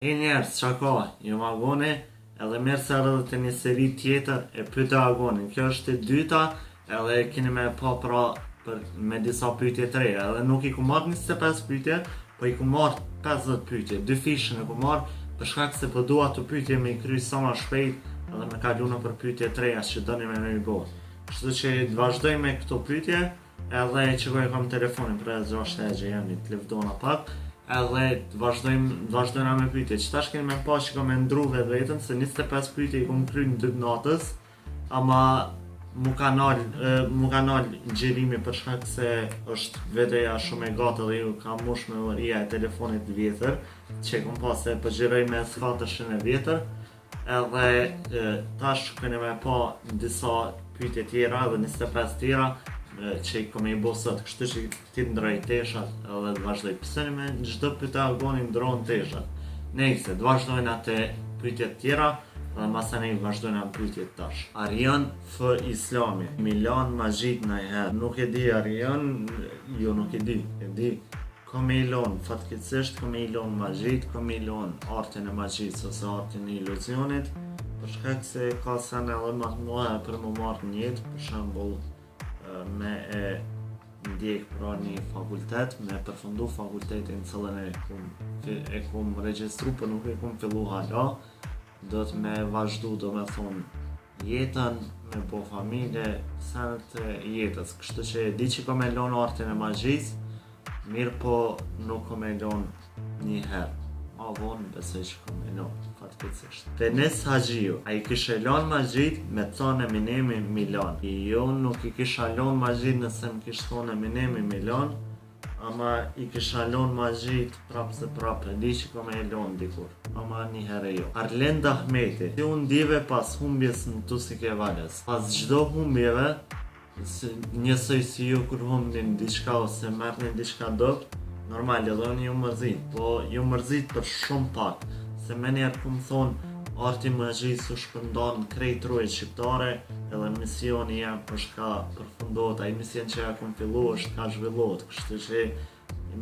E njerës që ka, ju agoni, edhe mirë se edhe të një seri tjetër e pyte agonin. Kjo është e dyta, edhe keni me pa pra me disa pyetje të reja. Edhe nuk i ku marrë 25 pyetje, po i ku marrë 50 pyetje. 2 fishën e ku marrë, për shkak se po dua të pyetje me i kry sa ma shpejt, edhe me kalu në për pyetje të reja që dëni me i bo. Kështu që të vazhdoj me këto pyetje, edhe që ku e kam telefonin për e 6 e gjë jemi të lëvdona pak. Edhe të vazhdojna me pyetje. Që tash keni me pa që kam e ndru vetën se 25 pyetje i kom kry në 2 natës, ama mu ka nal gjerimi për shkak se është videoja shumë e gatë dhe ju ka mush memoria e telefonit vjetër, që kom pas se përgjeroj me S400 e vjetër. Edhe tash keni me pa disa pyetje tjera dhe 25 tjera që i kom e i bo sot, kështu që ti të ndroj teshat edhe të vazhdoj. Pse me në gjdo pyte agoni ndrojnë teshat. Nejse, të vazhdojnë atë pyetjet tjera dhe masane i vazhdojnë atë pyetjet tash. Arjan F. Islami, Milan Majid najher. Nuk e di Arjan, jo nuk e di. Ka me ilon, fatkeqësisht ka me ilon Majid, ka me ilon artin e Majid ose artin e iluzionit, për shkak se ka sen edhe më të mëdha për më marrë një jetë, për shembull me e ndjek pra një fakultet, me përfundu fakultetin cëllën e kum regjistru, për nuk e kum fillu hala, do të me vazhdu, do me thonë jetën, me bo familje, senet e jetës, kështu që di që ka me lon artin e magjis, mirë po nuk ka me lon një herë. Ma vonë besoj që ka me lon, fatkeqësisht. Tenis Haxhiu, a i kishe lon Majid me thonë Eminemi Milan. Jo, nuk i kisha lon Majid nëse më kishë thonë Eminemi Milan, ama i kisha lon Majid prapë se prapë, di që ka me lon dikur, ama një herë jo. Arlenda Ahmeti, si unë dive pas humbjes në Tusik e Valës. Pas gjdo humbjeve, njësoj si ju kur humbin diçka ose merrnin diçka dopt, normal edhe unë ju mërzit, po ju mërzit për shumë pak, se me njerë ku më thonë arti magjis u shpërndan krejt rrujt shqiptare, edhe misioni jam për shka përfundot, a i mision që ja ku më fillu është ka zhvillot, kështu që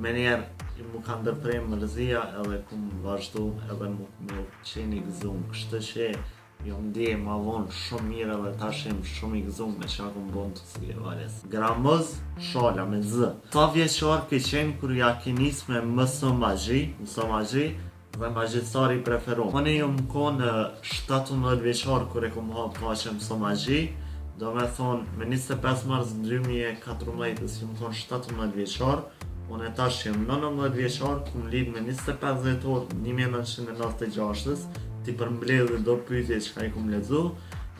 me njerë mu ka ndërprej mërzia edhe ku më vazhdu edhe mu qeni gëzum, kështu që jo më ndje ma vonë shumë mirë edhe tash jem shumë i gëzum me qa ku më bon të si e Valës. Gramoz Shala me Z. Sa vjeqar ke qenë kur ja ke nis me mëso magji dhe magjistari preferum. Unë ju më konë 17 vjeqar kur e ku më hapë kaqe mëso magji, do me thonë me 25 mars 2014 ju më konë 17 vjeqar, unë e tash jem 19 vjeqar ku më lidh me 25 dhjetor 1996, ti përmbledhë do pyetje që ka i kum lexu,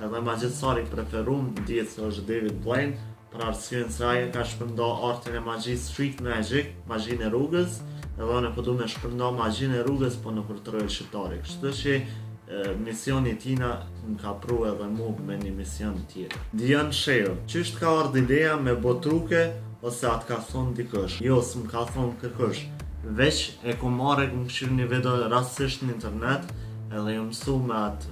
edhe magjistari preferum dihet se është David Blaine, për arsyen se ai ka shpërnda artin e magjisë street magic, magjinë e rrugës, edhe unë po du me shpërnda magjinë e rrugës po në përtrojë shqiptari. Kështu që misioni tina më ka pru edhe mu me një mision tjetër. Dian Sheo, qysht ka ardhur ideja me botruke ose atë ka thonë dikush? Jo, s'm ka thonë kërkush, veç e ku marrë ku më këshirë një video rastësisht në internet, edhe ju mësu me atë,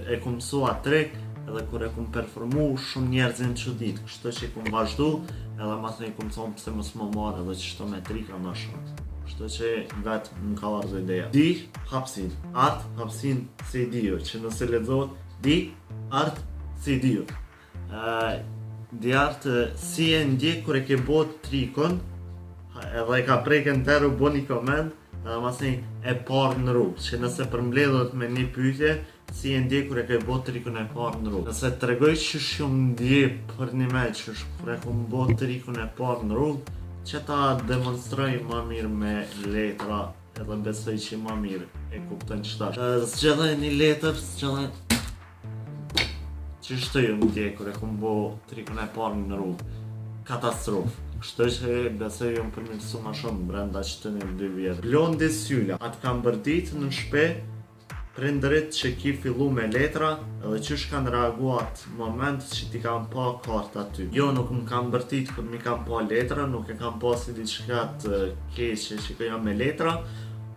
e ku mësu atë trik, edhe kur e ku më performu shumë njerëzin që ditë, kështu që i ku më vazhdu, edhe ma thënë i ku më thonë pëse mësë më marrë edhe që shto me trika ma shumë. Kështu që vetë më ka ardhur ideja. Di hapsin, art hapsin se i dio, që nëse lexohet di art se i dio. Di art si e ndjek kur e ke bot trikon, edhe e ka preken teru bo një koment, edhe ma thënë e parë në rrugë, që nëse përmbledhet me një pyetje, si e ndjek kur e ke bot trikun e parë në rrugë. Nëse të regoj që shumë ndje për një me që kur e ku më bot trikun e parë në rrugë, që ta demonstroj ma mirë me letra, edhe besoj që ma mirë e kuptën qëtash. Zgjedhaj një letër, që shtë ju ndje kur e ku më bot trikun e parë në rrugë. Katastrofë. Kështu që besoj ju më përmirësu ma shumë brenda qëtën e 2 vjetë. Blondi Sylla, atë kam bërdit në shpe prindërit që ki fillu me letra edhe qysh kanë reagu atë moment që ti kam pa kartë aty. Jo, nuk më kam bërtit kër mi kam pa letra, nuk e kam pa si diçka të keqe që ka jam me letra,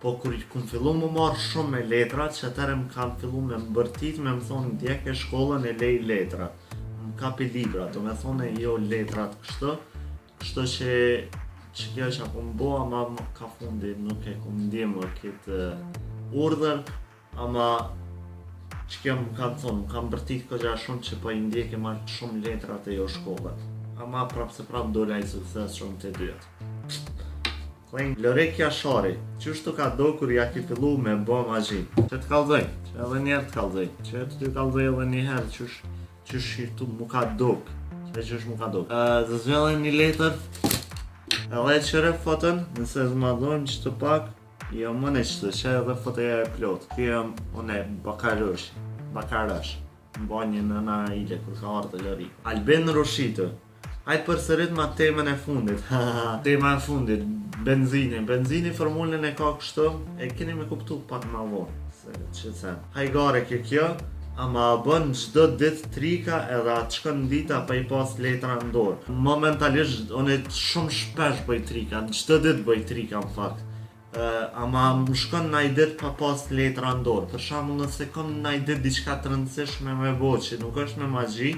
po kur i kum fillu më marrë shumë me letra, që atëre më kam fillu me më bërtit me më thonë ndjek e shkollën e lej letra. Më kapi libra, do me thonë jo letrat kështu. Kështu që kjo që ku më bo, ama ka fundi nuk e ku më ndimë këtë urdhër, ama që kjo më kanë thonë, më kanë bërtit këgja shumë që po i ndjek e marrë shumë letrat e jo shkollet. Ama prapë se prapë dole i sukses shumë të dyet. Lorek Jashari, qështu ka do kur ja ki fillu me bo magji? Që të kallëzoj, që edhe njerë të kallëzoj, që të kallëzoj edhe njëherë qësh tu mu ka duk, që qësh mu ka duk. Zëzvele një letër, edhe qëre fotën, nëse zmadhojmë që të pak, jo mëne qëtë, që edhe fotoja e plot. Kjo une Bakarash, më bo një nëna ile kur ka ardhë Lori. Albin Rushitu, hajtë përsërit ma temën e fundit, tema e fundit, benzini formulën e ka kështu, e keni me kuptu pak ma vonë, se që them. Hajgare kjo, ama bën çdo ditë trika edhe atë shkon dita pa i pas letra në dorë. Momentalisht, unë shumë shpesh bëj trika, çdo ditë bëj trika në fakt. Ama më shkon naj ditë pa pas letra në dorë. Për shembull, nëse kam naj ditë diçka të rëndësishme me bo, që nuk është me magji,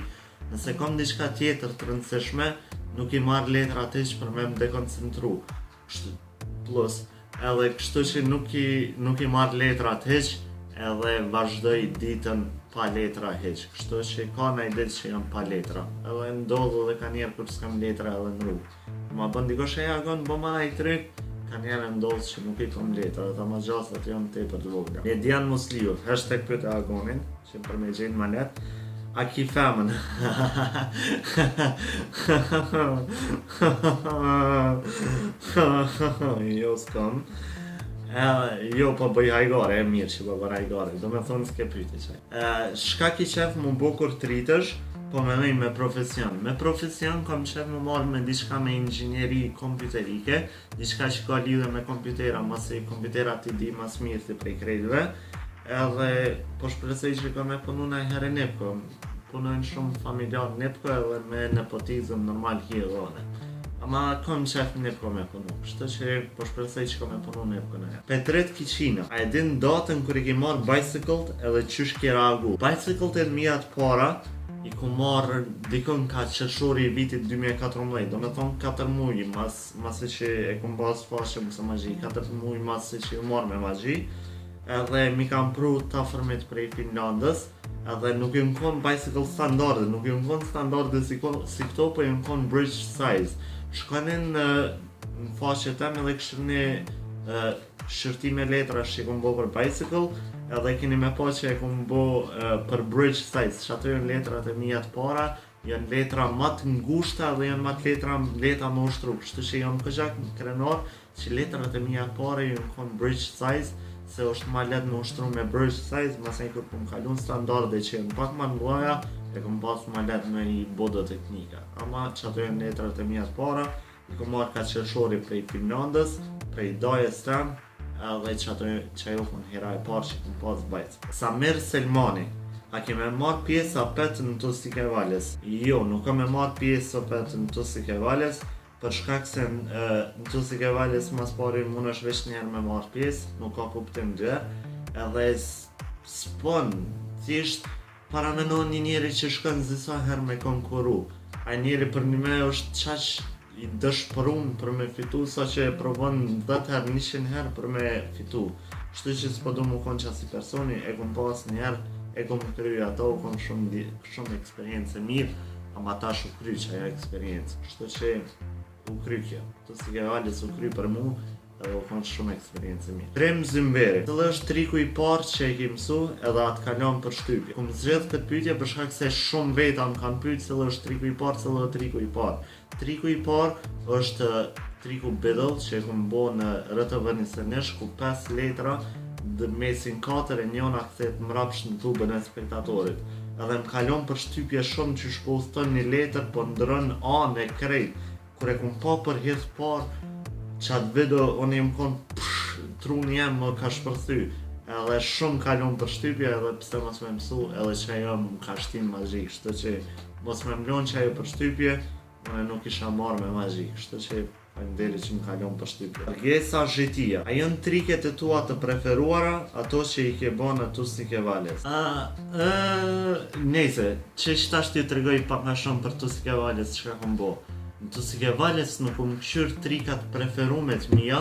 nëse kam diçka tjetër të rëndësishme, nuk i marr letrat hiç për me më dekoncentru. Plus, edhe kështu që nuk i marr letrat hiç, edhe vazhdoj ditën pa letra hiç. Kështu që ka naj ditë që jam pa letra. Edhe ndodh edhe ka njerë kur s'kam letra edhe në rrugë. Ma bën dikosh e jagon, bo ma naj tryk, ka njerë ndodh që nuk i kam letra, dhe ma gjasat janë tepër të vogla. Edian Musliu, hashtag pyet e Agonin, që për me gjenë ma let. A ki femën? Jo s'kam. Jo, po bëj hajgare, e mirë që po bërë hajgare, do me thonë s'ke pyti qaj. Shka ki qef mu bo kur t'rritësh, po me nëj me profesion. Me profesion kam qef mu marrë me diçka me inxhinjeri kompjuterike, diçka që ka lidhe me kompjutera, masi kompjutera ti di mas mirë të prej krejtëve, edhe po shpresoj që ka me punu në herë Nepko. Punojnë shumë familjar Nepko edhe me nepotizëm normal hjellone. Ama kam qef Nepko me punu, kështu që po shpresoj që ka me punu Nepko në herë. Petret Kiqina, a e din datën kër i ki marrë bicyclet edhe qysh ki reagu? Bicyclet e mija të para, i ku marrë dikon ka qershori i vitit 2014, do me thonë 4 muj masi që e kum pas fashë mëse magji, 4 muj masi që ju marrë me magji, edhe mi kam pru të afërmit prej Finlandës, edhe nuk ju në konë bicycle standarde, nuk ju në konë standarde si këto, po ju në konë bridge size. Shkonin në faqet tem edhe kështu një shërtime letra që i kom bo për bicycle, edhe keni me po që e kom bo për bridge size, që ato janë letrat e mija të para, janë letra ma të ngushta dhe janë ma të letra më ushtru, kështu që janë këgjak në krenar që letrat e mija të para janë konë bridge size, se është ma let me ushtru me bridge size, masaj kur kom kalun standarde që janë pak ma mdoja, e kom pas ma let me i bodo teknika. Ama që ato janë letrat e mija të para, i kom marrë ka qershori prej Finlandës, prej dajes tem, edhe që ato që ajo kun hera e parë që kom pas bajt. Samir Selmani, a keme marrë pjesë apet në Tusik e Valles? Jo, nuk kam e marrë pjesë apet në Tusik e Valles, për shkak se në Tusik e Valles mas pari mund është veç njerë me marrë pjesë, nuk ka kuptim dy, edhe s'pon, thjesht paramenon një njeri që shkon zisa herë me konkuru. A njeri për një me është qaq i dëshpërum për me fitu, sa që e provon 10 herë, 100 herë për me fitu. Shtu që s'po du mu konë qasi personi, e kom pas njerë, e kom kryu ato, kom shumë eksperiencë mirë, ama ta shu kry që ajo eksperiencë. Shtu që u kry kjo. Tusik e Valles u kry për mu, edhe u konë shumë eksperiencë mirë. Trem Zymberi, cëllë është triku i parë që e ki mësu edhe atë kalon për shtypje. Kum zgjedh këtë pyetje për shkak se shumë veta më kanë pyet cëllë është triku i parë, cëllë është triku i parë. Triku i parë është triku Biddle që e kum bo në RTV-n ku 5 letra dhe mesin 4 e njona kthehet mrapsht në tubën e spektatorit. Edhe më kalon për shtypje shumë që shposton një letër po ndrën anë e krejt. Kur e kum pa për herë të parë, qatë video unë jem konë truni jem më ka shpërthy. Edhe shumë kalon për shtypje edhe pse mos me mësu edhe që ajo më ka shtin magji. Kështu që mos me mlon që ajo për shtypje, unë nuk isha marrë me magji. Kështu që faleminderit që më kalon për shtypje. Argesa Zhetia, a janë triket e tua të preferuara, ato që i ke bo në Tusik e Valles? Nejse, që tash t'ju tregoj pak ma shumë për Tusik e Valles që ka kom bo. Në Tusik e Valles nuk kum këshyr trikat preferumet mija,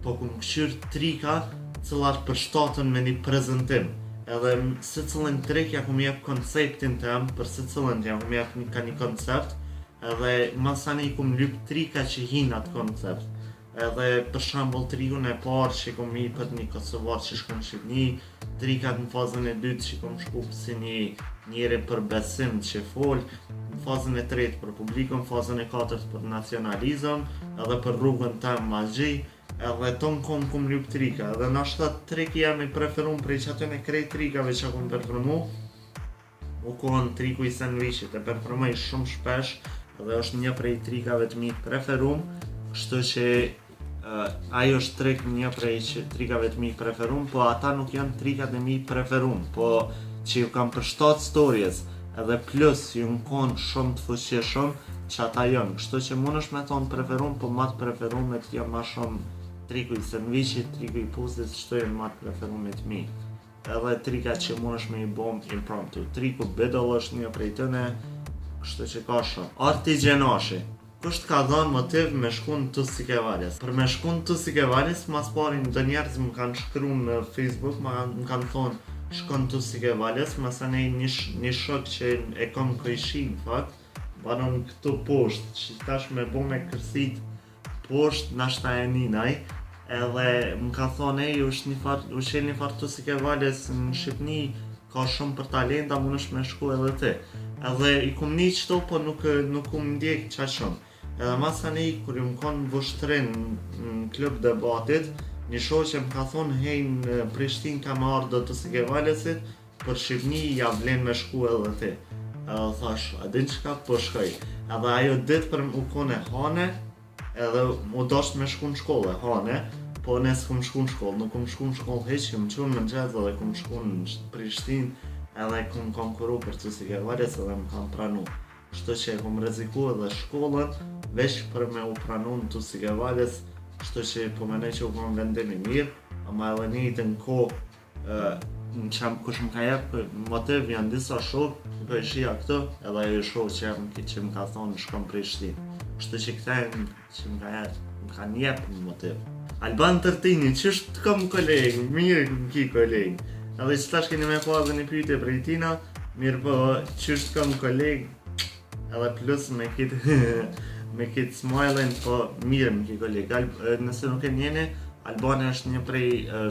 po kum këshyr trika cilat përshtaten me një prezantim. Edhe secilin trik ja kum jep konceptin tem, për secilin ja kum jep një koncept, edhe masani kum lyp trika që hin atë koncept. Edhe për shembull trikun e parë që kum i për një kosovar që shkon në Shqipni, trikat në fazën e dytë që kum shku si një njeri për besim që fol, në fazën e tretë për publikun, në fazën e katërt për nacionalizëm, edhe për rrugën tem magji. Edhe ton kum lyp trika, edhe nashta triki jam i preferum prej që aty në krejt trikave që kum performu, u konë triku i sandvichit, e performoj shumë shpesh, edhe është një prej trikave të mi preferum, kështu që ajo është trik një prej trikave të mi preferum, po ata nuk janë trikat e mi preferum, po që ju kam përshtat stories, edhe plus ju në konë shumë të fuqishëm që ata janë, kështu që mund është me thonë preferum, po matë preferum e të jam ma shumë triku i sandvichit, triku i pusit, shto jenë matë preferumit mi. Edhe trikat që mund është me i bom impromptu. Triku bidol është një prej tëne, kështu që ka shumë. Arti Gjenashi. Kusht ka dhënë motiv me shkun të Sikevaljes. Për me shkun të Sikevaljes, mas parin do njerëz më kanë shkru në Facebook, më kanë thonë shkon të Sikevaljes, masane një shok që e kom këjshi në fakt, banon këtu poshtë, që tash me bo me kërsit poshtë nashta e ninaj, edhe më ka thonë u shel një farë të Sikevaljes në Shqipni, ka shumë për talenta, mund është me shku edhe ti. Edhe i kum një qëto, po nuk kum ndjek qa shumë. Edhe masani, kur ju më konë vështrin në klub debatit, një shoh që më ka thonë hej në Prishtin ka më ardhë të Sikevaljesit, për Shqipni ja vlen me shku edhe ti. Edhe thash, a din qka po shkoj. Edhe ajo dit për më u kone hane, edhe u dasht me shku në shkolle, hane, po ne s'kum shku në shkollë, nuk kum shku në shkollë heq, kum qunë në gjezë edhe kum shku në Prishtin, edhe kum konkuru për të Sikevaljes edhe më kam pranu. Kështu që kum reziku edhe shkollën, veç për me u pranu në të Sikevaljes, kështu që po menej që u kom vendimi mirë, ama edhe një të në kohë, kush më ka jep motiv janë disa shokë, për e shia këto, edhe ajo shokë që më ka thonë shkom Prishtin. Kështu që këta që më kanë jep motiv. Alban Tërtini, qështë të kom kolegë, mirë më ki kolegë. Edhe që tash keni me po edhe një pyetje prej tina, mirë po qështë të kom kolegë, edhe plus me kitë smile-in, po mirë më ki kolegë. Nëse nuk e njeni, Albani është një prej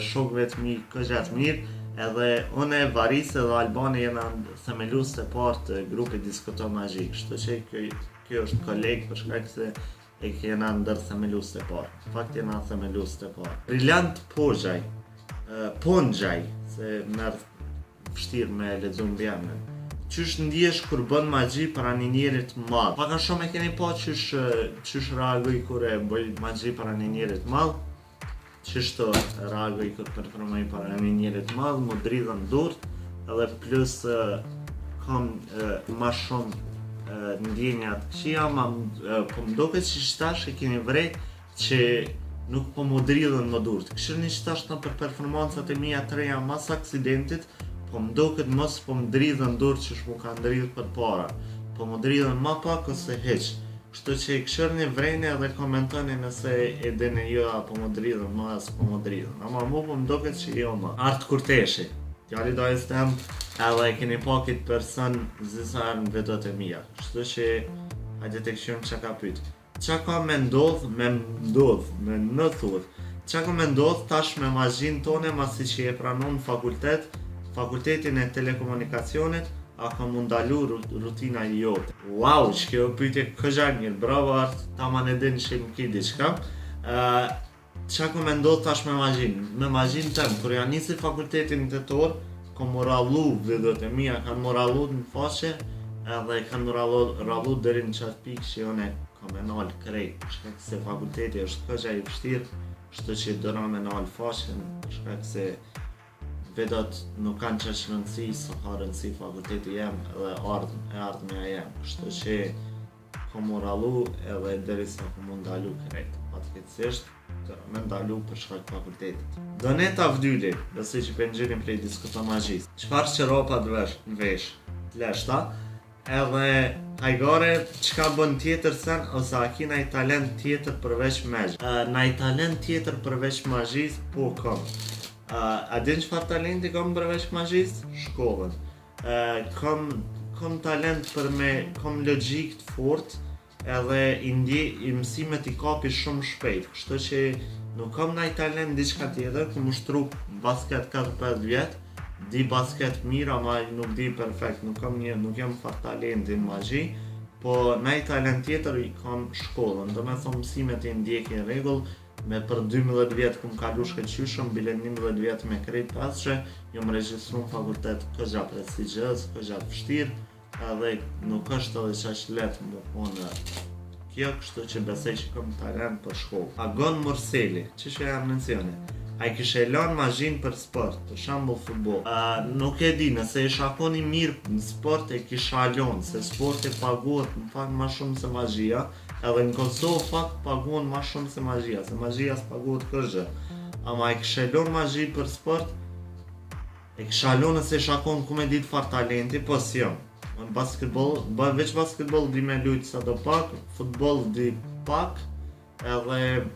shokëve të mi këgjatë mirë, edhe une Varis edhe Albani jena themelus të partë të grupi Diskuto Magji, kështu që kjo është kolegë për shkak se e kena ndër themelus të parë. Fakt jena themelus të parë. Brilliant Pongjaj, se merë vështirë me lexu mbjemën. Qysh ndjesh kur bën magji para një njerit madh? Paka shumë e keni pa qysh reagoj kur e bëj magji para një njerit madh? Qysh të reagoj kur performoj para një njerit madh, më dridhen durt, edhe plus kam ma shumë ndjenjat këqija, po më doket që qëtash e keni vrejt që nuk po më dridhen më durt. Këshirni qëtash në për performancat e mija të reja mas aksidentit, po më doket mos po më dridhen durt që shmu ka ndridh për para, po më dridhen ma pak ose heq. Kështu që këshirni vrejni edhe komentoni nëse e dini jo apo më dridhen ma as po më dridhen. Ama mu po më doket që jo ma. Art Kurteshi. Djali dojës tem, edhe e keni pa këtë person zisar në videot e mija. Kështu që hajde të këshirëm që ka pytë. Qa ka me ndodh, me në thudh. Qa ka me ndodh tash me mazhin tone masi që e pranon fakultetin e telekomunikacionit, a ka mundalu rutina jote. Wow, që kjo pyetje këgja mirë, bravo Art, ta ma në din që më ki diqka. Qa ka me ndodh tash me mazhin? Me mazhin tem, kur janë nisi fakultetin të torë, ka moralu videot e mija, kanë moralu në faqe, edhe kanë moralu deri në qatë pikë që jone ka me nalë krejt, shkak se fakulteti është këgja i vështirë, kështu që dëra me nalë faqen, shkak se videot nuk kanë që rëndësi, sa ka rëndësi fakulteti jem edhe ardhmja jem, kështu që ka moralu edhe deri sa ka mundalu krejt, fatkeqësisht me ndalu për shkak fakultetit. Doneta Vdyli, besoj që pëngjërin prej Diskuto Magjis. Çfarë çoropa të vesh? Leshta, edhe hajgare çka bën tjetër sen ose a ki naj talent tjetër përveç magjis? Naj talent tjetër përveç magjis po kam. A din çfarë talenti kam përveç magjisë? Shkollën. Kam talent kam logjik të fortë, edhe i mësimet i kapi shumë shpejt, kështu që nuk kam ndaj talent diçka tjetër, ku mushtru basket 4-5 vjet, di basket mirë, ama nuk di perfekt, nuk jam fart talenti në magji, po ndaj talent tjetër i kam shkollën, do me thonë mësimet i ndjekin rregull, me për 12 vjet kum kalu shkëlqyshëm, bile 11 vjet me krejt pasqe, jom regjistru në fakultet këgja prestigjës, këgja vështirë, edhe nuk është edhe qaq letë më punë kjo, kështu që besoj që kam talent për shkollë. Agon Morseli, ç'është jam mencione? Ai kishe lanë magjin për sport, për shembull futboll. Nuk e di, nëse e shakoni mirë në sport e kisha lanë, se sporti paguhet në fakt më shumë se magjia, edhe në Kosovë fakt paguhen më shumë se magjia s'paguhet kërgjë. Ama e kishe lanë magji për sport, e kisha lanë nëse e shakon ku me ditë fart talenti, po s'jam. Në basketball, veç basketball di me lujt sa do pak, futboll di pak, edhe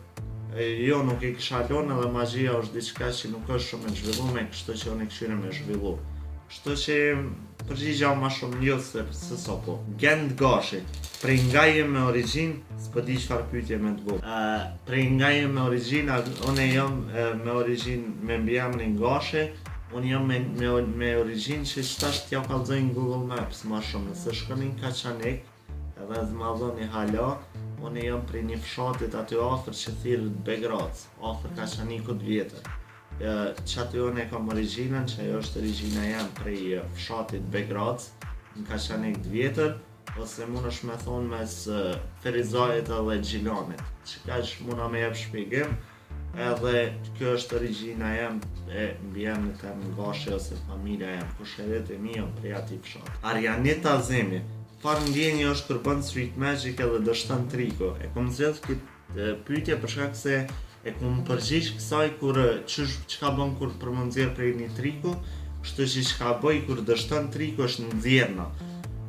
jo nuk e kisha lënë, edhe magjia është diçka që nuk është shumë e zhvillume, kështu që unë e këshire me zhvillu. Kështu që përgjigja ma shumë jo se sopo. Gend Gashi, prej nga je me origjinë, s'po di çfarë pyetje me të bëj. Prej nga je me origjinë, unë jam me origjinë me mbiemrin Gashi. Unë jam me origjinë që shtash t'ja kallëzojnë Google Maps ma shumë, nëse shkonin Kaçanik, edhe zmadhoni hala, unë jam prej një fshatit aty afër që thirret Begrac, afër Kaçanikut vjetër. Që aty unë e kam origjinën, që ajo është origjina jam prej fshatit Begrac, në Kaçanik të vjetër, ose mundesh me thonë mes Ferizajit edhe Gjilanit, që kaq muna me jep shpjegim. Edhe kjo është origjina jem e mbiemrit tem Gashi ose familja jem, kusheret e mi jam prej atij fshat. Arianeta Zemi, çfarë ndjenje është kur bën Street Magic edhe dështon triko? E kam zgjedh këtë pyetje për shkak se e kam përgjigj kësaj kur çka bën kur për më nxjerr prej një triko, kështu që çka bëj kur dështon triko është nxjerrna.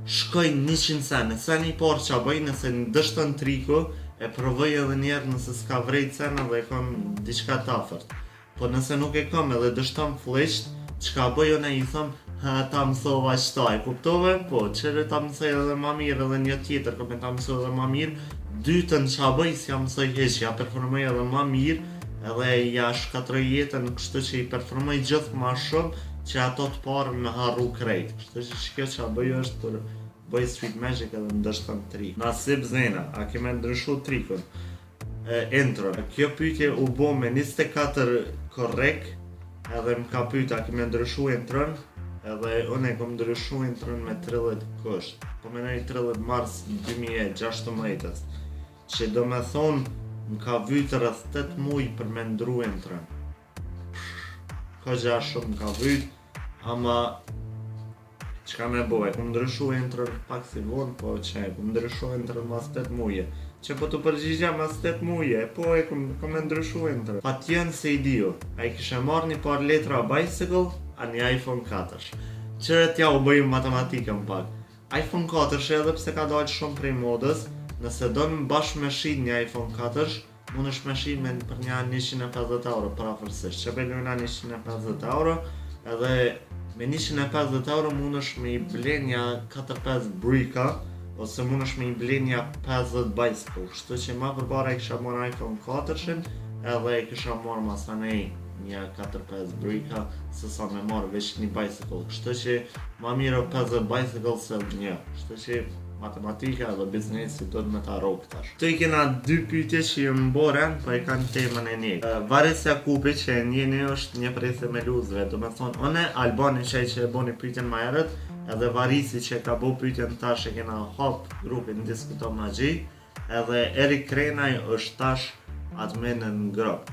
Shkoj 100 cent, seni i parë ç'a bëj nëse dështon triko, e provoj edhe njerë nëse s'ka vrejt cena dhe e kam diçka t'afërt. Po nëse nuk e kam edhe dështon flisht, çka bëj unë i thom, ta mësova qëta, e kuptove? Po, qëre ta mësoj edhe ma mirë edhe një tjetër, kom e ta mësoj edhe ma mirë, dytën qa bëj s'ja mësoj heq, ja performoj edhe ma mirë, edhe ja shkatroj jetën, kështu që i performoj gjithë ma shumë, që ato të parën me harru krejt. Kështu që kjo qa bëj është për bëj Street Magic edhe më dështon trik. Nasib Zena, a keme ndryshu trikun? Intro. Kjo pyetje u bo me 24 korrekt, edhe më ka pyet a keme ndryshu intron, edhe unë e kom ndryshu intron me 30 kusht. Po menoj 30 mars 2016, që do me thonë më ka vyt rreth 8 muaj për me ndru intron. Ka gja shumë më ka vyt, ama çka me bo, e kom ndryshu intron pak si vonë, po që e kom ndryshu intron mas 8 muje. Që po të përgjigja mas 8 muje, po e kom ndryshu intron. Patjen Sejdiu, a i kishe marrë një par letra bicycle, a një iPhone 4. Qëre t'ja u bëjmë matematikën pak. iPhone 4 edhe pse ka dalë shumë prej modës, nëse do në bashkë me shit një iPhone 4, mund është me shit me për një 150 euro parafërsisht. Që belujna 150 euro, edhe me 150 euro mund është me i ble një 4-5 brika, ose mund është me i ble një 50 bicycle. Kështu që ma përbara i kisha marrë iPhone 4-shin, edhe i kisha marrë masanej një 4-5 brika, se sa me marrë veç një bicycle. Kështu që ma mirë 50 bicycle se një. Kështu që matematika dhe biznesi do të me ta rogë tash. Këtu i kena 2 pyetje që ju mboren, po e kanë temën e një. Varis Jakupi që e njeni është një prej themeluzve, do me thonë, one Albani që e boni pyetjen ma herët, edhe Varisi që ka bo pyetjen tash e kena hop grupin Diskuto Magji, edhe Erik Krenaj është tash admin në grup.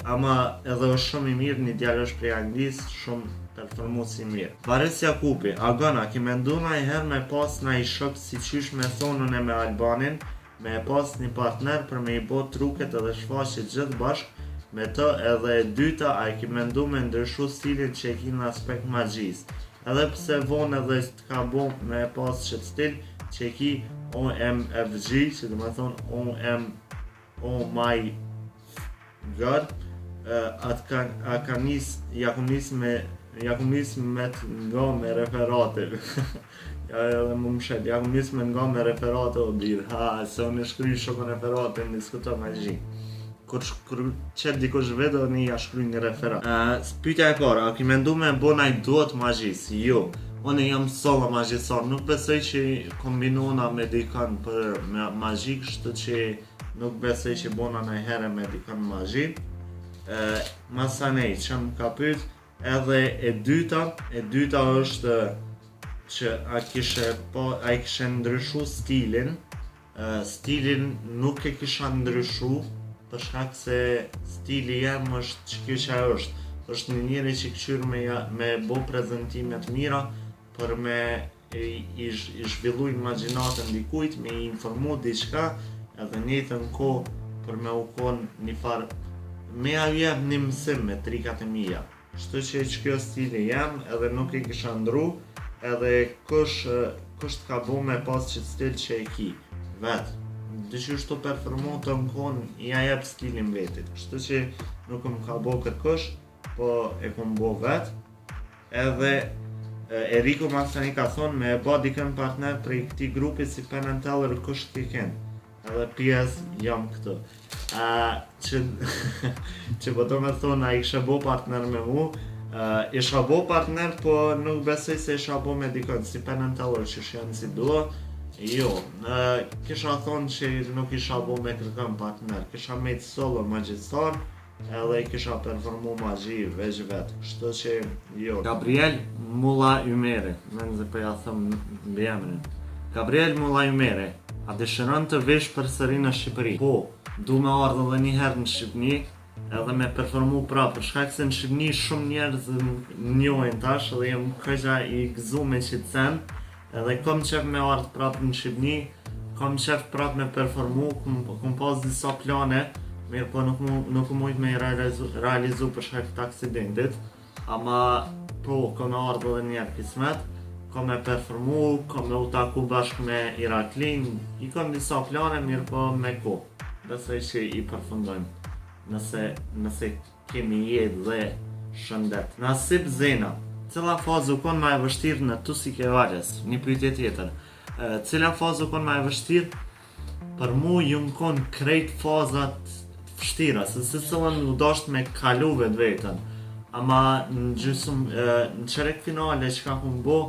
Ama edhe është shumë i mirë, një djalë është prej Anglisë, shumë performues i mirë. Varis Jakupi, Agana, ki mendu na i herë me pas na i shok si qysh me thonën e me Albanin, me pas një partner për me i bo truket edhe shfaqet gjithë bashk, me të edhe e dyta a i ki mendu me ndryshu stilin që e ki në aspekt magjis. Edhe pse vonë edhe të ka bo me pas qët stil që e ki OMFG, që dhe me thonë Oh my God, ja ku nis me nga me referate. Ja edhe më mshet, ja ku nis me nga me referate o birë. Se unë shkryj shumë referate në diskuto magji. Kur qëtë dikush vedo, një ja shkryj një referat. Pyetja e parë, a ki mendu me bo naj duhet magjis? Jo. Unë jam solo magjisor, nuk besoj që kombinona me dikën për magji, kështu që nuk besoj që bona naj herë me dikën magji. Masanej, që më ka pyet, edhe e dyta është që a kishe ndryshu stilin. Stilin nuk e kisha ndryshu, për shkak se stili jem është që kjo që është. Është një njeri që këshyr me bo prezentimet mira, për me i zhvillu imagjinatën dikujt, me i informu diçka, edhe njëjtën kohë për me u kon një farë, me a jep një mësim me trikat e mija. Kështu që kjo stili jem, edhe nuk i kisha ndru, edhe kush t'ka bo me pas që stil që e ki, vetë. Dëshysh të performu të më konë, ja jep stilin vetit. Kështu që nuk më ka bo kërkush, po e kom bo vetë. Edhe Eriko Masani ka thonë me e ba dikën partner prej këti grupi si Penn and Teller kush t'i ken. Edhe pjesë jam këtu. Që po do me thonë a i kështë bo partner me mu, isha bo partner, po nuk besoj se isha bo me dikën si Penn and Teller që shenë si duo. Jo, kisha thonë që nuk isha bo me kërkën partner, kisha mejtë solo magjisor, edhe kisha performu magji veç vetë, kështu që jo. Gabriel Mulla Ymeri, menze për ja thëmë në emrin. Gabriel Mulla Ymeri, a dëshiron të vesh përsëri në Shqipëri? Po, du me ardhë edhe një herë në Shqipëni, edhe me performu pra, për shkak se në Shqipëni shumë njerëz njojnë tash, edhe jem këgja i gëzu me qitësen, edhe kom qef me ardhë prapë në Shqipëni, kom qef prapë me performu, kom pas disa plane, mirë po nuk mujt me i realizu për shkak të aksidentit, ama po kom me ardhë edhe njerë kismet, kom me performu, kom me u taku bashkë me Iraklin, i kom disa plane, mirë po me ko, besoj që i përfundojmë, nëse kemi jetë dhe shëndet. Nasib Zena, cila fazë u konë ma e vështirë në Tusik e Valles? Një pyetje tjetër. Cila fazë u konë ma e vështirë? Për mu ju më konë krejt fazat vështira, se cëllën u dasht me kalu vetë vetën. Ama në qerek finale që ka kun bo,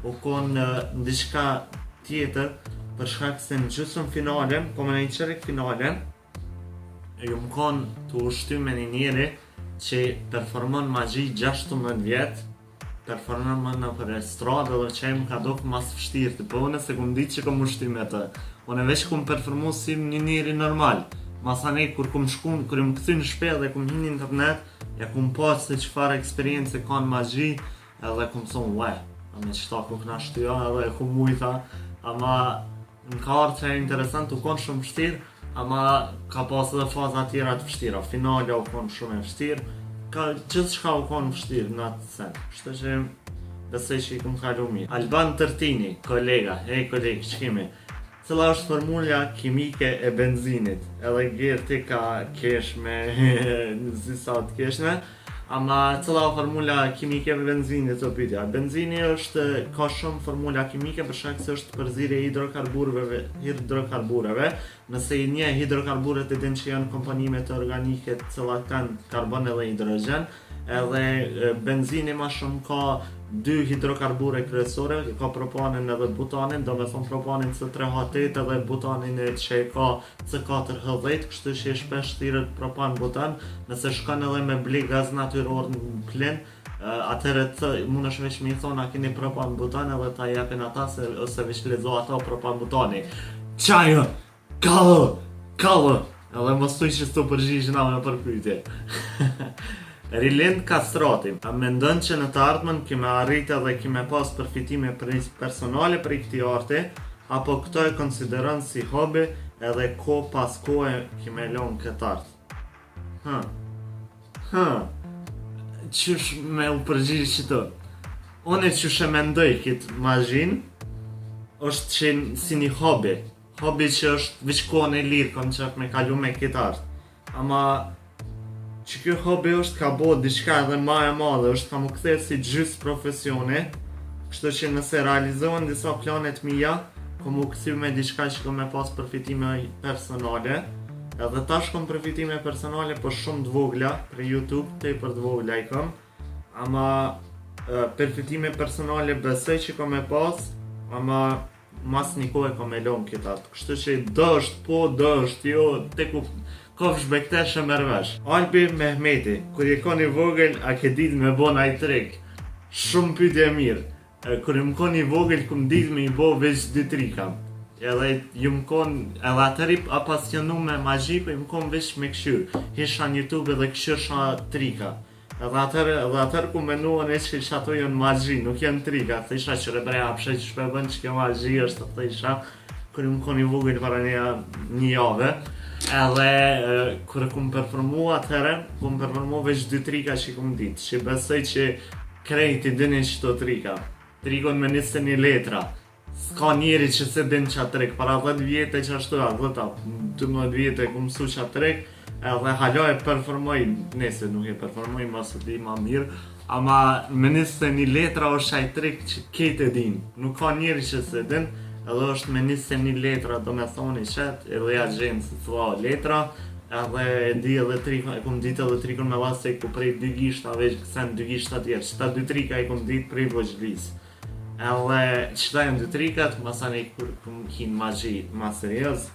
u konë në diçka tjetër, për shkak se në gjysmë finale, po me në qerek finale, ju më konë të ushty me një njeri që performon magji 16 vjetë, performon më në për estradë dhe që e më ka do mas fështirë, po unë se kum ditë që kom ushty me të. Unë veç kum performu si një njeri normal. Masanej kur kum shkun, kur më këthy në shpe dhe kum hini në internet, ja kum pas se qëfar eksperiencë ka në magji, edhe kum thonë, a me qëta ku këna shtyja, edhe kum mujta, ama në ka arë që e interesant, u konë shumë fështirë, ama ka pas edhe faza tjera të fështira. Finale u konë shumë e fështirë, gjithë shka u konë fështirë në atë sen. Kështë që besoj që i këm kalu mirë. Alban Tërtini, kolega, kolegë, që kemi? Cila është formula kimike e benzinit? Edhe gjerë ti ka kesh me zisa të keshme, ama cila formula kimike e benzinit të pyetja? Benzini ka shumë formula kimike për shkak se është përzierje hidrokarbureve. Nëse i nje hidrokarburet e din që janë komponimet organike të cilat kanë karbon edhe hidrogen, edhe benzini ma shumë ka 2 hidrokarbure kryesore, ka propanin edhe butanin, do me thonë propanin C3H8 edhe butanin që ka C4H10, kështu që shpesh thirret propan butan, nëse shkon edhe me bli gaz natyror në plin, atëherë mund është veç me i thonë a keni propan butan edhe ta japin ata ose veç lezo ata propan butani. Qajo! Kallë! Edhe mos thuj që s'to përgjigj na me përpyetje. Rilend Kastrati, a mendon që në të ardhmen kime arrit edhe kime pas përfitime personale për këtij arti, apo këto e konsideron si hobi edhe ko pas kohë kime lon këtë art? Qysh me u përgjigj qëto? Unë qysh e mendoj këtë mazhin, është që si një hobi. Hobi që është veç kohën e lirë, kom qef me kalu me këtë art. Ama që kjo hobi është ka bo diçka edhe ma e madhe, është ka më kthe si gjys profesioni, kështu që nëse realizohen disa planet mija, kom u kthy me diçka që kom me pas përfitime personale, edhe tash kom përfitime personale për shumë të vogla për YouTube, tepër të vogla i kom, ama përfitime personale besoj që kom me pas, ama mas një kohë kom e lom këtat, kështu që dësht, po dësht, jo, te ku kofsh bektesh e mërvesh. Albi Mehmeti, kur je kon i vogël, a ke dit me bo naj trik? Shumë pyetje mirë. Kur jëm kon i vogël, kum dit me i bo veç 2 trika. Edhe jëm kon, edhe atëri apasionu me magji, po jëm kon veç me këshyr. Hisha në YouTube edhe këshyrsha trika. Edhe atër ku menuan e që ato jënë magji, nuk janë trika. Thësha që rebreja apshe që shpebën që kjo magji është, thësha, kur jëm kon i vogël para një jave. Edhe kur kum performu atëherë, kum performu veç 2 trika që kum ditë, që besoj që krejt i dinin qëto trika. Trikon me 21 letra. S'ka njeri që se din qa trik, para 10 vjetë që ashtu, 12 vjetë kum mësu qa trik, edhe halo e performoj, nese nuk e performoj, masë di ma mirë, ama me 21 letra është aj trik që kete din, nuk ka njeri që se din, edhe është me 21 letra, do me thoni qëtë, edhe ja gjenë se thua letra, edhe e di edhe trikon, e kum dit edhe trikon me vase ku prej 2 gishta veç kësen 2 gishta tjerë, qëta 2 trika e kum dit prej vëgjlis. Edhe qëta janë 2 trikat, masani kur kum kin magji ma serios,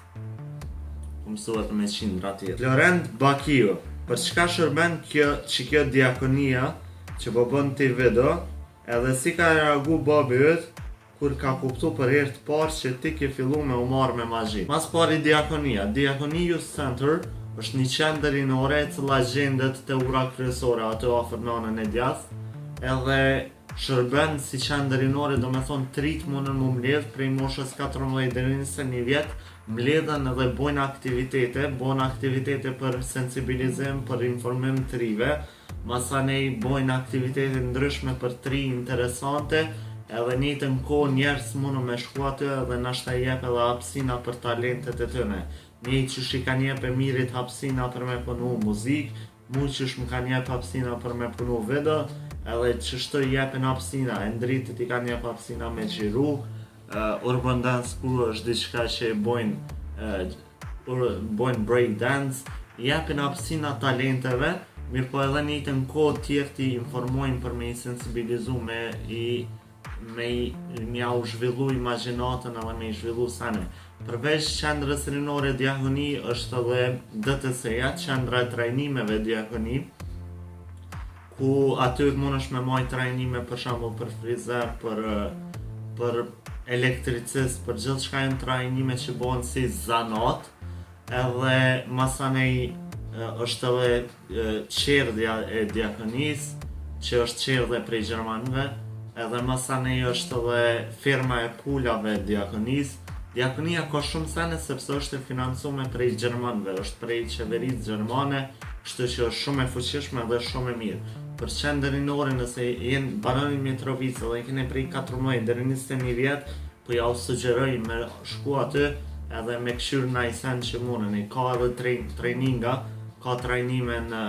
kum mësuat me qindra tjerë. Florent Bakiu, për çka shërben kjo diakonia që po bën ti video, edhe si ka reagu babi yt kur ka kuptu për herë të parë që ti ke fillu me u marrë me magji. Mas pari diakonia. Diakonia Youth Center është një qendër rinore e cila gjendet te ura kryesore aty afër nënën e djathtë, edhe shërben si qendër rinore, do me thonë trit munën mu mbledh prej moshës 14 deri në 21 vjet, mbledhen edhe bojnë aktivitete për sensibilizim, për informim të rive, masanej bojnë aktivitete ndryshme për tri interesante, edhe njëtën kohë njerës mundu me shku aty edhe nashta jep edhe hapsina për talentet e tëne. Një që shi ka njep e mirit hapsina për me punu muzik, mu që më ka njep hapsina për me punu video, edhe që shtë jepin hapsina, e ndritit i ka njep hapsina me gjiru, urban dance ku është diçka që bojnë break dance, jepin hapsina talenteve, mirë po edhe njëtën kohë tjerë ti informojnë për me i sensibilizu, me mja u zhvillu imaginatën edhe me i zhvillu sene. Përveç qendrës rinore diakoni është edhe DTC-ja, qendra e trajnimeve diakoni, ku aty mund është me majt trajnime për shembull për frizer, për elektricist, për gjithë shka janë trajnime që bëhen si zanat, edhe masanej është edhe qerdhja e diakonis, që është qerdhja prej Gjermanëve, edhe masanej është edhe firma e pulave diakonis. Diakonia ka shumë sene sepse është e financume prej Gjermanëve, është prej qeverisë gjermane, kështu që është shumë e fuqishme dhe shumë e mirë. Për qendër rinore nëse jenë banani Mitrovica dhe i kene prej 14 deri 21 vjet, po ja u sugjeroj me shku aty edhe me këshyr në sen që munën. Ka edhe trejninga, ka trajnime në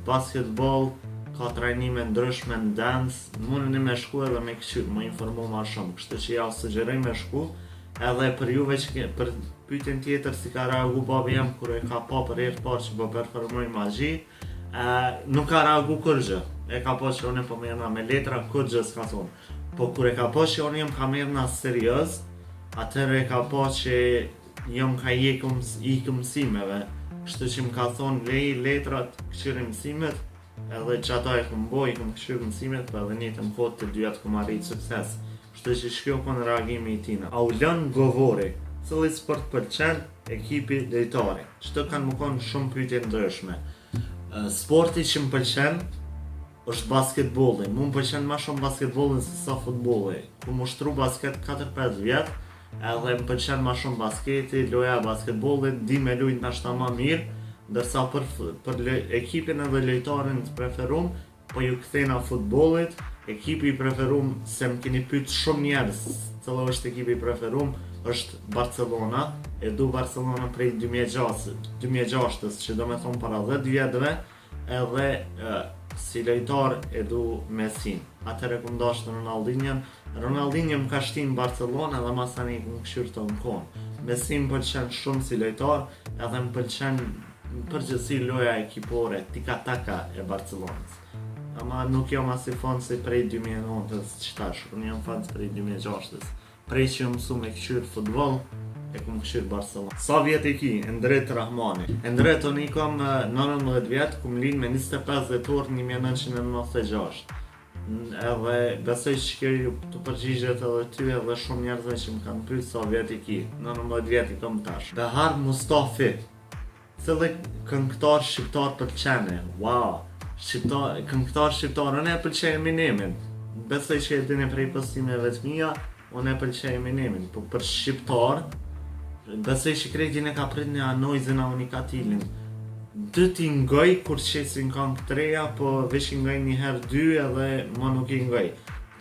basketball, ka trajnime ndryshme në dance, munën me shku edhe me këshyr, më informu ma shumë, kështu që ja u sugjeroj me shku. Edhe për juve që për pyetjen tjetër si ka reagu babi jem kur e ka pa për herë parë që po performoj magji, nuk ka reagu kërgjë. E ka po që unë po merrna me letra, kërgjë s'ka thonë. Po kur e ka po që unë jem ka merrna serios, atëherë e ka po që jem ka ikë mësimeve. Kështu që më ka thonë lej letrat, këshyri mësimet, edhe që ato e këm boj, këm këshyri mësimet, për edhe njëtë më kohë të dyat këm arrit sukses. Kështu që shkjo kon reagimi i tina. Aulan Govori, cili sport pëlqen, ekipi lejtari. Qëto kanë më konë shumë pyetje ndryshme. Sporti që më pëlqen është basketbolli. Mu më pëlqen ma shumë basketbollin se sa futbolli. Ku më shtru basket 4-5 vjet, edhe më pëlqen ma shumë basketi, loja basketbollit, di me lujt nashta ma mirë, ndërsa për ekipin edhe lejtarin të preferum, po ju kthena futbollit. Ekipi i preferum, se më keni pyet shumë njerëz cila është ekipi i preferum, është Barcelona. E du Barcelona prej 2006, që do me thonë para 10 vjetëve, edhe si lojtar e du Messin. Atëherë kum dashur Ronaldinho. Ronaldinho më ka shtin Barcelona dhe mas tani kum këshyr të mkon. Messi më pëlqen shumë si lojtar, edhe më pëlqen përgjithësi loja ekipore, tika-taka e Barcelonës. Ama nuk jam as i fan si prej 2009-s qëtash, unë jam fan prej 2006-s. Prej që jam mësu me këshyr futbol, e kum këshyr Barcelona. Sa vjet i ki? Endret Rahmani. Endret unë i kam 19 vjet, kum lind me 25 dhjetor 1996. Edhe besoj që kjo të përgjigjet edhe ty edhe shumë njerëzve që më kanë pyet sa vjet i ki. 19 vjet i kam tash. Behar Mustafi. Cili këngëtar shqiptar pëlqen? Wow! Këngëtar shqiptar, unë e pëlqej Eminemin. Besoj që e dini prej postimeve të mia, unë e pëlqej Eminemin, po për shqiptar, besoj që kretin e ka prit një Anoizin a Unikatilin. Dë t'i ngoj kur qesin këngë të reja, po veç i ngoj një herë dy edhe ma nuk i ngoj.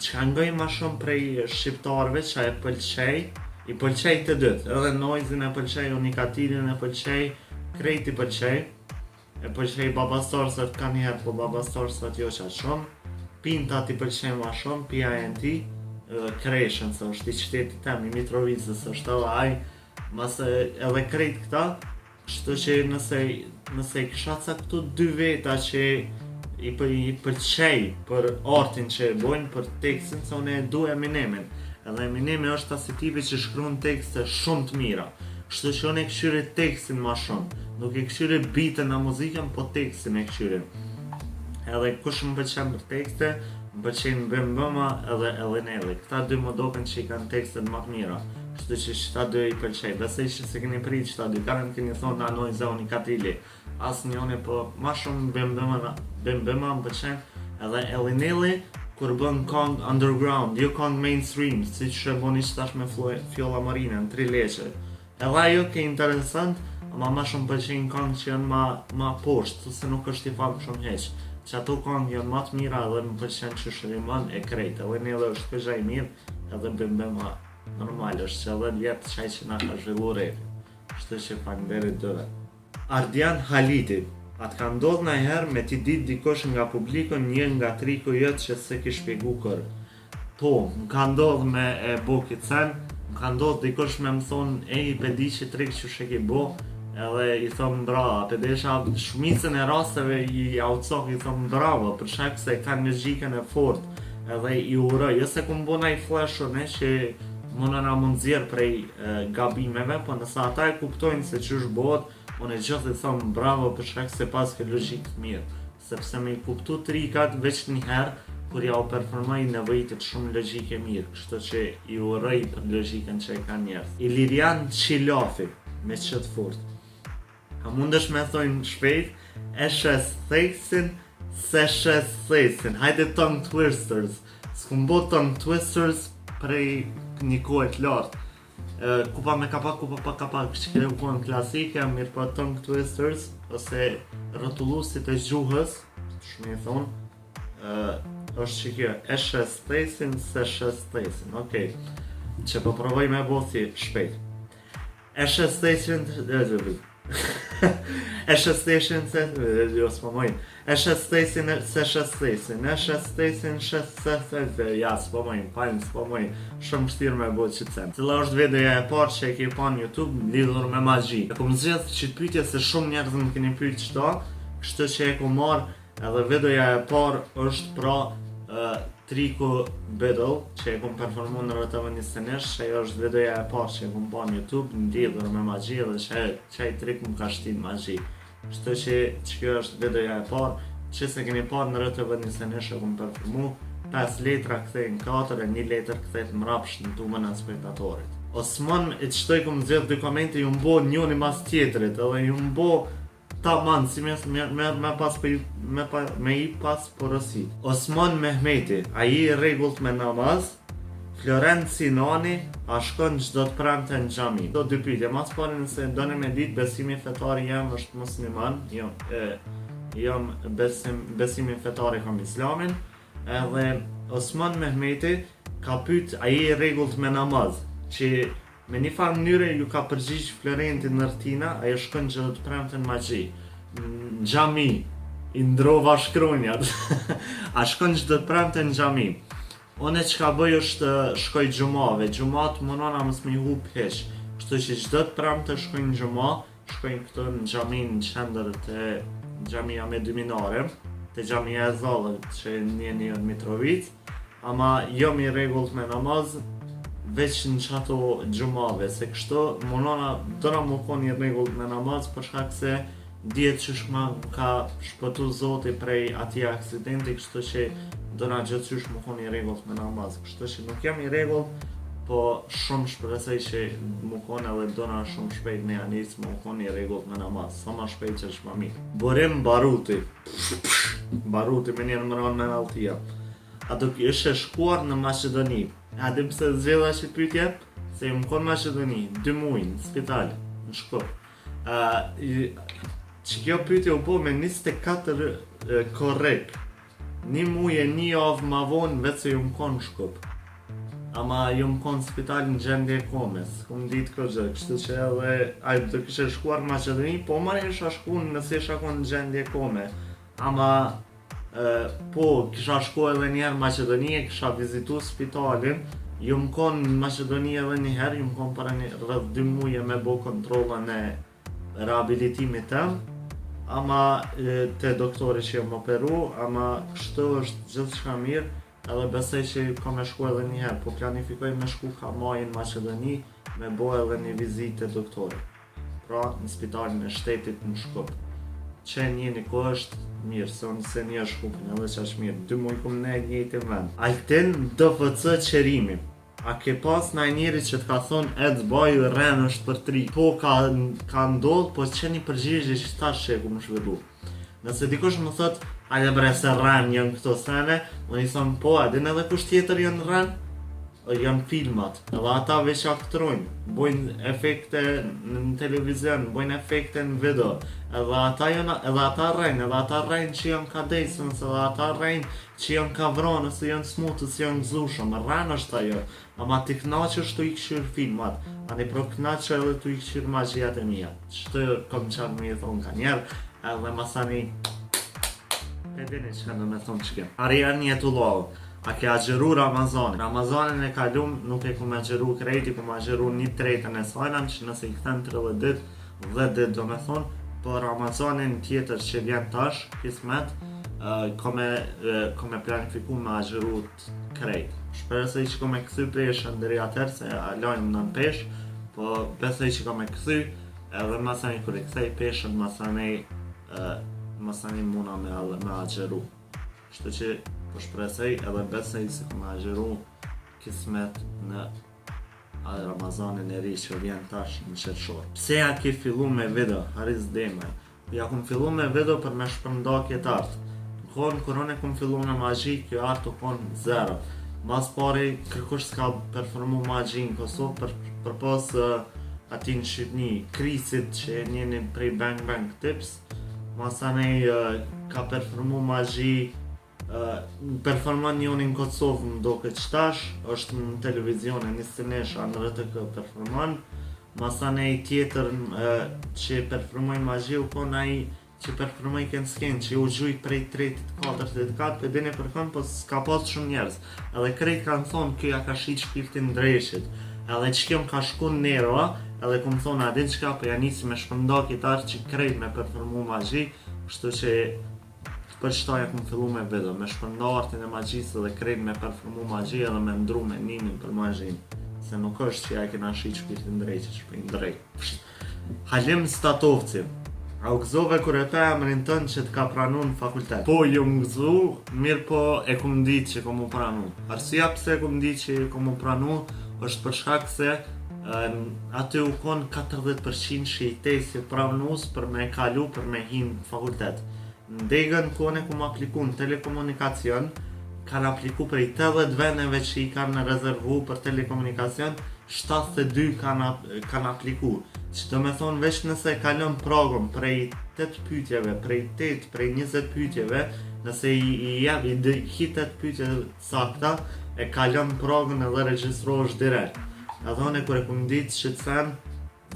Çka ngoj ma shumë prej shqiptarve që e pëlqej, i pëlqej të dytë. Edhe Noizin e pëlqej, Unikatilin e pëlqej, krejt i pëlqej. E pëlqej Baba Starsat ka një herë, po Baba Starsat jo qatë shumë. Pintat i pëlqej ma shumë, PINT, Kreshën, se është i qytetit tem, i Mitrovicës, është edhe aj, mase edhe krejt këta, kështu që nëse i kisha ca këtu dy veta që i pëlqej për artin që e bojnë, për tekstin, se unë e du Eminemin. Edhe Eminemi është asi tipi që shkruan tekste shumë të mira. Kështu që unë e këshyri tekstin ma shumë. Nuk e këshyri bitën a muzikën, po tekstin e këshyri. Edhe kush më pëlqen për tekste, më pëlqen Bembema edhe Elinelli. Këta dy më doken që i kanë tekstet më të mira. Kështu që qëta dy i pëlqej. Besoj që se keni prit qëta dy. Karen keni thonë Anoiza Unikatili. As njone, po ma shumë Bembema më pëlqen. Edhe Elinelli, kur bën këngë underground, jo këngë mainstream, si që boni që tash me Fjolla Marina, në 3 leqe. Edhe ajo ke interesant, ama ma shumë pëlqen këngë që janë ma poshtë, se nuk është i famë shumë heq. Që ato këngë janë ma të mira edhe më pëlqen që shërimon e krejt. Elinelli është këgja i mirë, edhe Bembema normal është që edhe vjetë qaj që na ka zhvillu repi. Kështu që faleminderit dyve. Ardian Haliti. Atë ka ndodh në herë me ti dit dikosh nga publiko një nga triku jëtë që se ki shpjegu kërë. Po, më ka ndodh me e bo Kicen, më ka ndodh dikosh me më thonë e i pedi që trik që shë ki bo, edhe i thonë brava, pedesha shumicën e rasteve i outsock i thonë bravo, për shak se ka një gjikën e fort, edhe i uroj, jo se ku më bona i flashën që mëna na mund zjerë prej gabimeve, po nësa ata e kuptojnë se që është bëhet, unë e gjithë i thomë bravo për shkak se pas ke logjikë të mirë. Sepse me i kuptu trikat veç një herë, kur ja u performoj nevojitet shumë logjike mirë, kështu që i uroj për logjikën që e ka njerëz. Ilirian Qilafi, me qëtë fort. A mundesh me thojnë shpejt, e shes theksin, se shes theksin. Hajde tongue twisters. S'kum bo tongue twisters prej një kohë të lartë. Kupa me kapak, kupa pa kapak, që kërë u kohën klasike, mirë po tongue twisters, ose rotullusit e gjuhës, shumë i thonë, është që kjo, e shes thesin, se shes thesin, okej. Që po provoj me bothi shpejt. E shes thesin, e shes thesin, jo s'pomojnë. E shes thesin, se shes thesin, e shes thesin, ja s'pomojnë, palën s'pomojnë, shumë shtirë me botë që të sem. Cila është videoja e parë që e ke pa në YouTube lidhur me magji. E kom zgjedh që të pyetje se shumë njerëz më keni pyet qëto, kështu që e kom marrë edhe videoja e parë është pra Triku Battle që e kom performu në RTV 21, që ajo është videoja e parë që e kom pa në YouTube lidhur me magji dhe që ai trik më ka shtin magji. Kështu që kjo është videoja e parë, që se keni parë në RTV 21 që e kom performu, 5 letra kthejnë 4 e 1 letër kthejt mrapsht në tumën e spektatorit. Osman e qëtoj kom zgjedh dy komente ju mbo njoni mas tjetrit, edhe ju mbo tamam si me i pas porosit. Osman Mehmeti, a i rregullt me namaz, Florent Sinani, a shkon çdo të premte në xhami. Do dy pyetje, mas pari nëse doni me ditë besimi fetar jam është musliman, jam besimi fetar kam islamin, edhe Osman Mehmeti ka pyet a i rregullt me namaz, që me një farë mënyre ju ka përgjigj Florentin Nërtina, ajo shkon çdo të premte në magji. Në xhami i ndrova shkronjat. A shkon çdo të premte në xhami. Unë çka bëj është shkoj xhumave. Xhumat mënona mos më hub hiç. Kështu që çdo të premte shkoj në xhuma, shkoj këtu në xhamin në qendër të xhamia me dy minare, te xhamia e Zallët që njeni në Mitrovic, ama jo mi rregullt me namaz, veç në qato xhumave, se kështu mënona dëna më konë i rregullt me namaz për shkak se dihet që shma ka shpëtu Zoti prej atij aksidenti, kështu që dëna gjithçysh më konë i rregullt me namaz. Kështu që nuk jam i rregullt, po shumë shpresoj që më konë edhe dëna shumë shpejt me anis më konë i rregullt me namaz. Sa ma shpejt që është më mirë. Borim Baruti. Baruti me njerë mëron me Altia. A do ishe shkuar në Maqedoni? A di pse zgjedha që pyetje? Se më konë Maqedoni, 2 muaj në spital, në Shkup. Që kjo pyetje u bo me 24 korrekt. 1 muaj e 1 javë ma vonë vetë se ju më konë Shkup. Ama ju më konë spital në gjendje komes, kum ditë këtë gjë, kështu që edhe do kishe shkuar në Maqedoni, po ma isha shku nëse isha konë në gjendje kome. Ama po kisha shku edhe njerë në Maqedoni, kisha vizitu spitalin, ju më konë në Maqedoni edhe njëherë, ju më konë para rrëth 2 muaj me bo kontrolën e rehabilitimit tem, ama te doktori që jam operu, ama kështu është gjithçka mirë, edhe besoj që kam me shku edhe njëherë, po planifikoj me shku ka maj në Maqedoni, me bo edhe një vizitë te doktori. Pra në spitalin e shtetit në Shkup. Që një kohë është mirë, se unë se një Shkupin edhe që është mirë, 2 muaj kum ne njëjtin vend. Altin DFC Qerimi. A ke pas na njëri që të ka thonë Ec baju ren është për 3. Po ka ndodhë, po që një përgjigje që tash që e ku më shvedu. Nëse dikush më thot, ale bre se ren janë këto sene, unë i thonë po, edhin edhe kush tjetër janë ren? Janë filmat, edhe ata veç aktrojnë, bojnë efekte në televizion, bojnë efekte në video, edhe ata rejnë që janë ka dejsën, edhe ata rejnë që janë ka vronë, ose janë smutës, janë gëzushëm, rejnë është ajo, ama t'i knaqësh t'u i këshirë filmat, ani pro knaqë edhe t'u i këshirë magjijat e mija, që të kom qatë me i thonë ka njerë, edhe masani, e dini që në me thonë që kemë. Arian Jetullovë. A ke agjeru Ramazanin? Ramazanin e kalum nuk e ku me agjeru krejti, ku me agjeru 1/3 e sajnan, që nëse i këthen 30 dit, 10 dit do me thonë, po Ramazanin tjetër që vjen tash, kismet, ko me planifiku me agjeru krejt. Shpresoj që ko me këthy peshën deri atër, se alojnë në pesh, po besoj që ko me këthy, edhe masani kër i këthej peshën, masani muna me agjeru. Shtë që po shpresoj edhe besoj se ku me agjeru kismet në Ramazanin e ri që vjen tash në qershor. Pse ja ke fillu me video, Haris Demaj? Ja kum fillu me video për me shpërnda këtë artë. Në kohën korone kum fillu në magji, kjo artë u konë 0. Mas pari kërkush s'ka performu magji në Kosovë për pas ati në Shqipni, krisit që njeni prej Bang Bang Tips. Masanej ka performu magji, performan njoni në Kosovë më do këtë qtash, është në televizion e nisënesha në RTK performan. Masanej tjetër që performoj magji u konë aji që performoj kënë skenë, që u gjujt prej 3-4, për dini përkon, po s'ka pas shumë njerës. Edhe krejt kanë thonë kjo ja ka shqit shpirtin dreshit. Edhe që kjo më ka shku në Nero, edhe ku më thonë adin qka për janisi me shpënda kitar që krejt me performu magji, kështu që për qëtaja ku më fillu me video, me shpërnda artin e magjisë dhe krejt me performu magji edhe me ndru me nimin për magjin. Se nuk është që ja e kena shqit shpirtin drejt, që shpirtin drejt. Halim Statovci. A u gëzove kur e pe emrin tënë që t'ka pranu në fakultet? Po, ju më gëzu, mirë po e ku më ditë që ku më pranu. Arsia pse ku më ditë që ku më pranu, është për shkak se aty u konë 40% shejtesi pranus për me kalu për me hinë fakultet. Në degën kone ku më apliku në telekomunikacion, kanë apliku prej 80 veneve që i kanë rezervu për telekomunikacion, 72 kanë apliku. Që do me thonë veç nëse e kalon program prej 8 pyetjeve, prej 20 pyetjeve, nëse i 8 pyetje sakta, e kalon program edhe regjistrohesh direkt. Edhe unë kur e kum ditë shqetësen,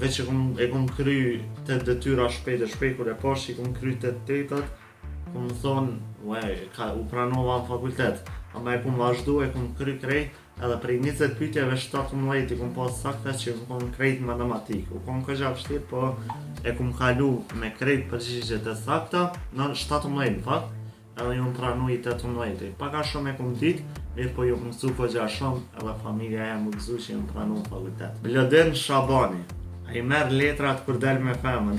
veç e kum kry të detyra shpejt, kur e pash i kum kry të 8-at, ku më thonë, u pranova në fakultet, ama e kum vazhdu, e kum kry krejt, edhe prej 20 pyetjeve 17 i kum pas sakta që më kom krejt matematik. U kom këgja vështirë, po e kum kalu me krejt përgjigjet e sakta në 17 në fakt, edhe ju më pranu i 18. Paka shumë e kum dit, mirë po ju më mësu këgja shumë, edhe familja e më gëzu që ju më pranu në fakultet. Blodin Shabani. A i merë letrat kur del me femën.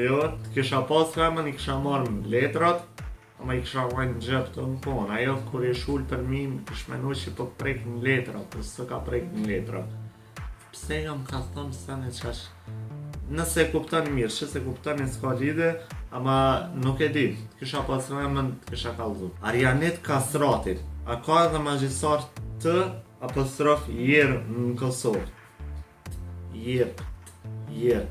Jo, kisha pas femën, i kisha marrë letrat, ama i kisha vajnë në gjep të në konë. Ajo kur i shull për mi, kish menu që po prek në letra, po së ka prek në letra. Pse jam ka thëmë sene qash? Nëse e kuptani mirë, që se kuptani s'ka lidhe, ama nuk e di, kisha pas femën, kisha kallzu. Arianit Kasratit, a ka edhe magjistar të apostrof jerë në Kosovë? Jerë.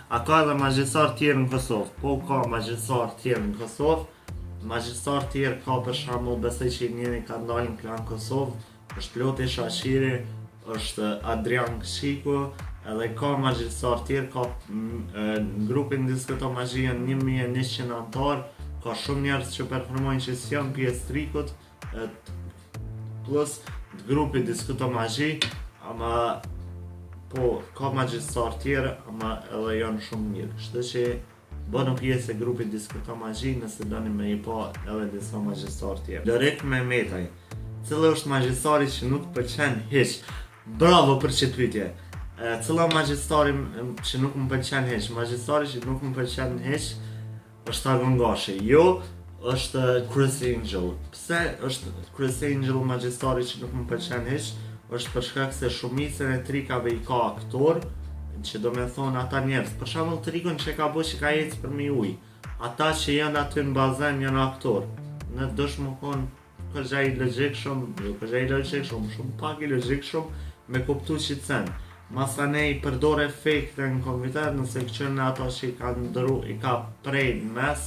A ka edhe magjistar tjerë në Kosovë? Po ka magjistar tjerë në Kosovë. Magjistar tjerë ka për shembull, besoj që njëri ka ndalë në Klan Kosovë, është Loti Shashiri, është Adrian Kshiku, edhe ka magjistar tjerë, ka në grupin Diskuto Magji janë 1100 antar, ka shumë njerëz që performojnë që si janë pjesë trikut, plus grupi Diskuto Magji, ama po ka magjistar tjerë, ama edhe janë shumë mirë. Kështu që bënu pjesë e grupit Diskuto Magji nëse doni me i pa edhe disa magjistar tjerë. Lorik Mehmetaj, cili është magjistari që nuk pëlqen hiç? Bravo për që pyetje. Cila magjistari që nuk më pëlqen hiç? Magjistari që nuk më pëlqen hiç është Agon Gashi. Jo, është Chris Angel. Pse është Chris Angel magjistari që nuk më pëlqen hiç? Është për shkak se shumicën e trikave i ka aktor, që do me thonë ata njerëz. Për shembull trikun që ka bërë që ka ecë për mi ujë. Ata që janë aty në bazen janë aktor. Në dësh më konë këgja i logjikshëm, shumë pak i logjikshëm me kuptu që të sen. Masane i përdor efekte në kompjuter, nëse këqënë ato që i ka ndëru, i ka prej në mes,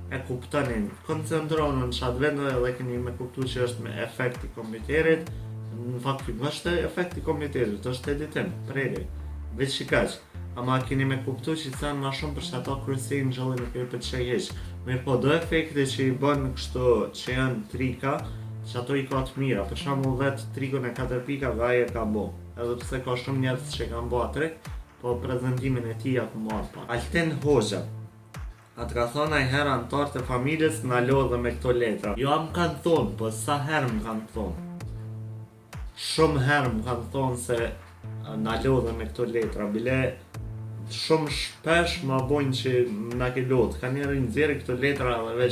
e kuptonin. Koncentronë në qatë vende dhe keni me kuptu që është me efekt i kompjuterit. Në fakt, është efekt i kompjuterit, është editim, prejri, veç që kaq. Ama keni me kuptu që të sen ma shumë për që ato Chris Angelin nuk e pëlqej hiç. Mirë po do efekte që i bën kështu që janë trika, që ato i ka të mira, për shembull vetë trikun e 4 pikave ai e ka bo. Edhe pse ka shumë njerëz që kanë bo atë, po prezantimin e tij apo marr pak. Altin Hoxha. Atë ka thonë ai herë antarët e familjes na lodhën me këto letra. Jo më kanë thonë, po sa herë më kanë thonë. Shumë herë më kanë thonë se na lodhën me këto letra, bile shumë shpesh ma bojnë që na ke lodhë. Ka njerë nxjerrë këto letra dhe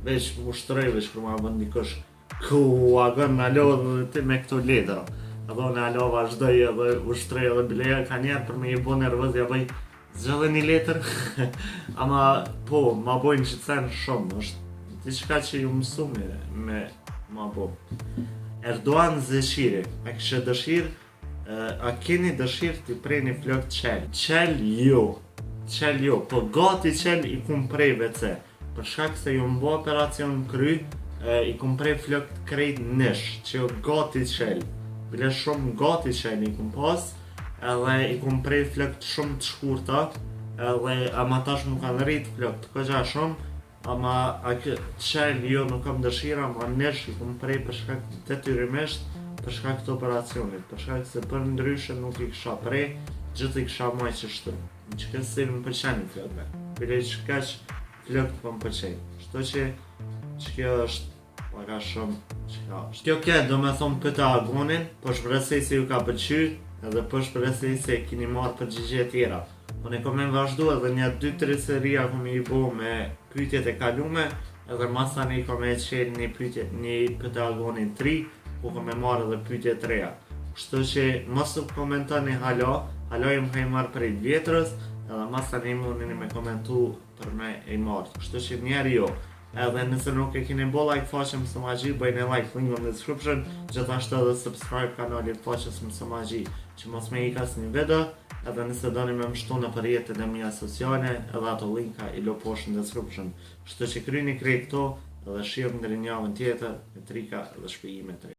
veç ushtroj veç kur ma bën dikush. Ku agën na lodhë dhe ti me këto letra. Edhe unë alo vazhdoj edhe ushtrej edhe bile ka njerë për me i bo nervëz ja bëj zgjodhe një letër. Ama po, ma bojnë që të sen shumë, është diçka që ju mësu me ma bo. Erdogan Zeshiri, a kështë dëshirë, a keni dëshirë t'i prej një flok qel? Qel jo, po gati qel i kum prej WC. Për shkak se ju mbo operacion kry, i kum prej flok krejt nish, që jo gati qel. Bile shumë gati qel i kum pas, edhe i kum prej flok shumë të shkurta, edhe ama tash nuk kanë rrit flok të këgja shumë, ama qel jo nuk kam dëshira, ama nish i kum prej për shkak detyrimisht, për shkak të operacionit, për shkak se për ndryshe nuk i kisha prej, gjithë i kisha maj që shtu. Në që kësë më pëlqeni flokve, bile që kaq flokët po më pëlqeni. Shto që kjo është paka shumë që ka është. Kjo ke do me thonë pëtë agonin, po shpresoj se ju ka pëlqy, edhe po shpresoj se keni marrë përgjigje tjera. Unë e kom e vazhdu edhe një 2-3 seria kom i bo me pyetjet e kalume, edhe masani kom e qenë një pëtë agonin 3, ku kom e marrë edhe pyetje të reja. Kështu që mos u komentoni halo jem ka i marrë prej vjetrës, edhe masani mundini me komentu për me i marrë. Kështu që njerë jo. Edhe nëse nuk e keni bo like faqen Mëso Magji, bëjnë like, link në description, gjithashtu edhe subscribe kanalit faqes Mëso Magji, që mos me ikas një video, edhe nëse doni me mështu në për jetën e mia sociale, edhe ato linka i lo poshtë në description. Kështu që kryeni krejt këto, edhe shihem në një javën tjetër, me trika dhe shpjegime të reja.